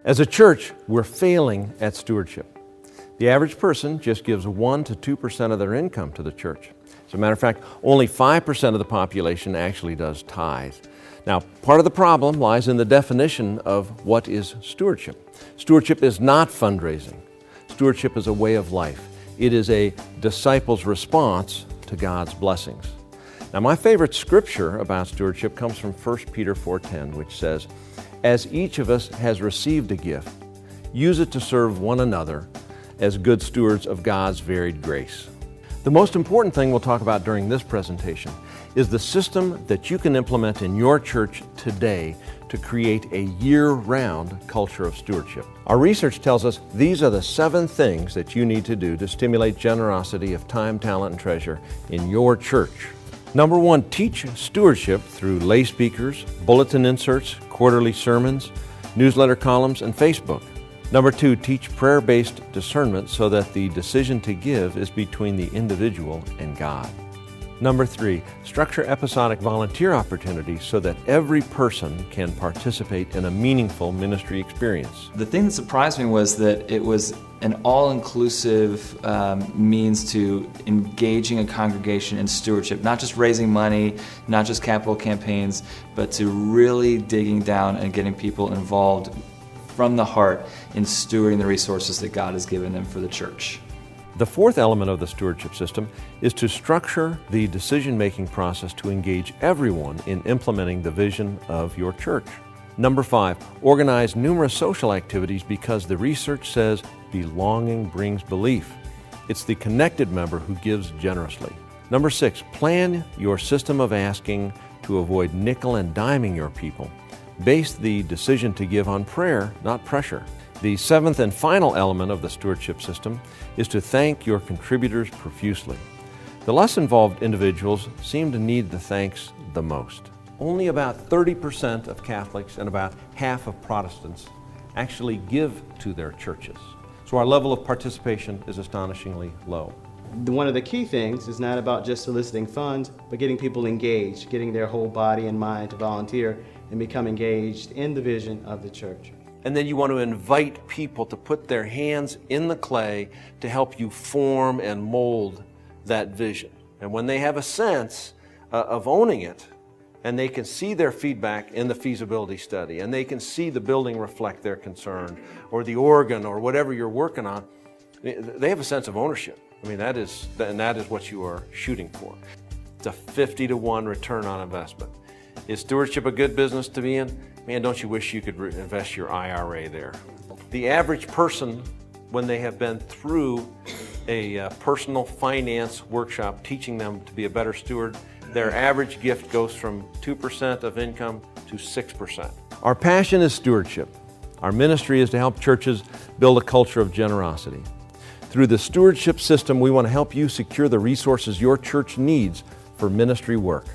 As a church, we're failing at stewardship. The average person just gives 1 to 2% of their income to the church. As a matter of fact, only 5% of the population actually does tithe. Now, part of the problem lies in the definition of what is stewardship. Stewardship is not fundraising. Stewardship is a way of life. It is a disciple's response to God's blessings. Now, my favorite scripture about stewardship comes from 1 Peter 4:10, which says, "As each of us has received a gift, use it to serve one another as good stewards of God's varied grace." The most important thing we'll talk about during this presentation is the system that you can implement in your church today to create a year-round culture of stewardship. Our research tells us these are the 7 things that you need to do to stimulate generosity of time, talent, and treasure in your church. Number 1, teach stewardship through lay speakers, bulletin inserts, quarterly sermons, newsletter columns, and Facebook. Number 2, teach prayer-based discernment so that the decision to give is between the individual and God. Number 3, structure episodic volunteer opportunities so that every person can participate in a meaningful ministry experience. The thing that surprised me was that it was an all-inclusive means to engaging a congregation in stewardship, not just raising money, not just capital campaigns, but to really digging down and getting people involved from the heart in stewarding the resources that God has given them for the church. The 4th element of the stewardship system is to structure the decision-making process to engage everyone in implementing the vision of your church. Number 5, organize numerous social activities because the research says belonging brings belief. It's the connected member who gives generously. Number 6, plan your system of asking to avoid nickel and diming your people. Base the decision to give on prayer, not pressure. The 7th and final element of the stewardship system is to thank your contributors profusely. The less involved individuals seem to need the thanks the most. Only about 30% of Catholics and about half of Protestants actually give to their churches. So our level of participation is astonishingly low. One of the key things is not about just soliciting funds, but getting people engaged, getting their whole body and mind to volunteer and become engaged in the vision of the church. And then you want to invite people to put their hands in the clay to help you form and mold that vision. And when they have a sense of owning it, and they can see their feedback in the feasibility study, and they can see the building reflect their concern, or the organ, or whatever you're working on, they have a sense of ownership. I mean, that is what you are shooting for. It's a 50-to-1 return on investment. Is stewardship a good business to be in? Man, don't you wish you could invest your IRA there? The average person, when they have been through a personal finance workshop teaching them to be a better steward, their average gift goes from 2% of income to 6%. Our passion is stewardship. Our ministry is to help churches build a culture of generosity. Through the stewardship system, we want to help you secure the resources your church needs for ministry work.